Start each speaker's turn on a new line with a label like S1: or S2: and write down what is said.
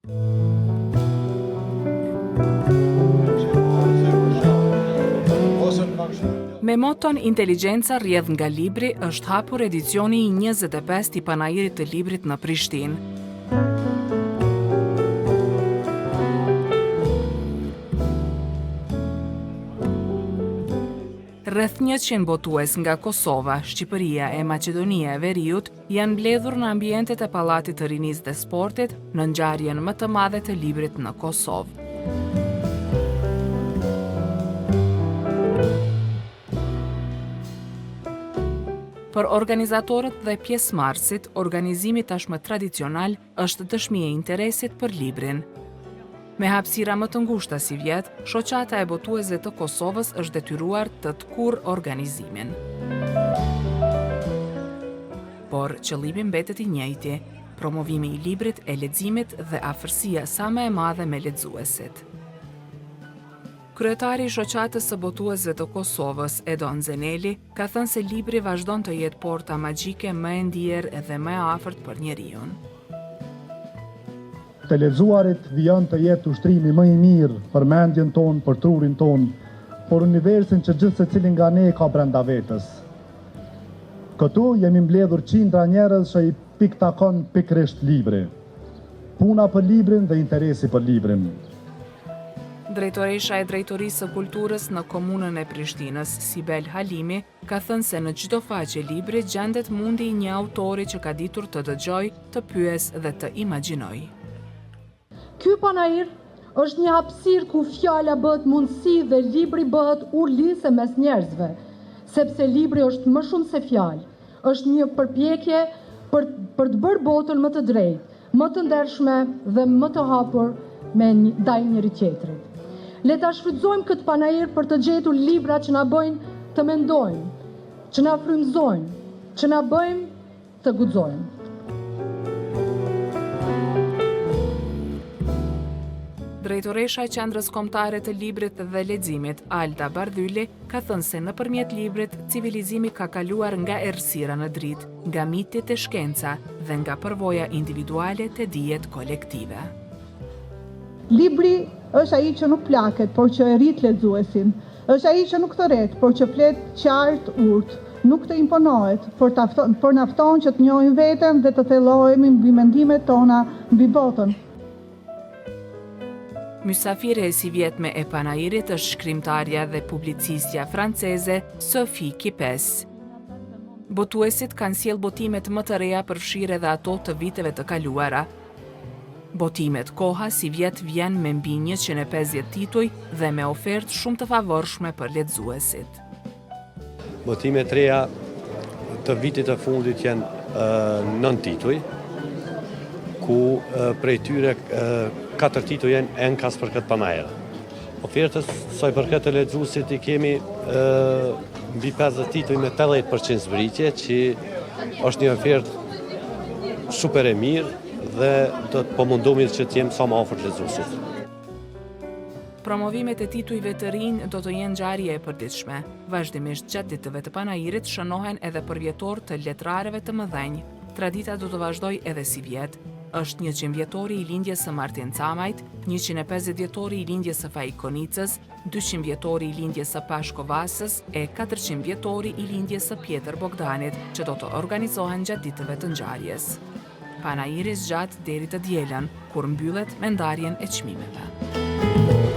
S1: Me moton Inteligjenca rrjedh nga libri është hapur edicioni i 25 i panajirit të librit në Prishtinë. Rreth 100 botues nga Kosova, Shqipëria e Maqedonia e Veriut janë mbledhur në ambientet e Pallatit të Rinisë dhe Sportit në ngjarjen më të madhe të librit në Kosovë. Për organizatorët dhe pjesëmarrësit, organizimi tashmë tradicional është dëshmi e interesit për librin. Me hapësira më të ngushta si vjet, shoqata e botuesve të Kosovës është detyruar të tkurrë organizimin. Por qëllimi mbetet i njëjti, promovimi i librit, e leximit dhe afërsia sa më e madhe me lexuesit. Kryetari i shoqatës së botuesve të Kosovës, Edon Zeneli, ka thënë se libri vazhdon të jetë porta magjike më e ndjerë dhe më e afërt për njeriu.
S2: Të lexuarit vjen të jetë ushtrimi më i mirë për mendjen tonë, për trurin tonë, për universin që gjithë secili nga ne ka brenda vetës. Këtu jemi mbledhur qindra njerëz që i piktakon pikrisht libri. Puna për librin dhe interesi për librin.
S1: Drejtoresha e Drejtorisë së Kulturës në komunën e Prishtinës, Sibel Halimi, ka thënë se në çdo faqe libri gjendet mundi i një autori që ka ditur të dëgjojë, të pyesë dhe të imagjinojë.
S3: Ky panajir është një hapësirë ku fjala bëhet mundësi dhe libri bëhet urlisë mes njerëzve, sepse libri është më shumë se fjalë, është një përpjekje për të bërë botën më të drejtë, më të ndershme dhe më të hapur me ndaj njëri tjetrit. Le ta shfrytëzojmë këtë panajir për të gjetur libra që na bëjnë të mendojmë, që na frymëzojnë, që na bëjmë të guxojmë.
S1: Drejtoresha e Qendrës Kombëtare të Librit dhe Leximit, Alda Bardhyli, ka thënë se nëpërmjet librit civilizimi ka kaluar nga errësira në dritë, nga mitet e shkenca dhe nga përvoja individuale te dijet kolektive.
S4: Libri është ai që nuk plaket, por që e rrit lexuesin. Është ai që nuk thërret, por që flet qartë, urtë, nuk të imponohet, por na fton që të njohim veten dhe të thellohemi mbi mendimet tona mbi botën.
S1: Mysafire e si vjetme e panajirit është shkrimtarja dhe publicistja franceze Sophie Kipes. Botuesit kanë sjellë botimet më të reja përfshirë edhe ato të viteve të kaluara. Botimet koha si vjet vjen me mbi 150 tituj dhe me ofertë shumë të favorshme për lexuesit.
S5: Botimet reja të vitit të fundit janë 9 tituj, ku prej tyre 4 tituj janë enkas për këtë panajër. Ofertës sa i përket të lexuesit i kemi mbi 50 tituj me 80% zbritje, që është një ofertë super e mirë dhe do të mundohemi që të jemi sa më afër lexuesit.
S1: Promovimet e titujve të rinj do të jenë ngjarje e përditshme. Vazhdimisht gjatë ditëve të panajirit shënohen edhe përvjetor të letrareve të mëdhenj. Tradita do të vazhdojë edhe si vjet. Është 100 vjetori i lindjes së Martin Camajt, 150 vjetori i lindjes së Faik Konicës, 200 vjetori i lindjes së Pashko Vasës e 400 vjetori i lindjes së Pjetër Bogdanit, që do të organizohen gjatë ditëve të ngjarjes. Panajiri zgjat deri të dielën, kur mbyllet me ndarjen e çmimeve.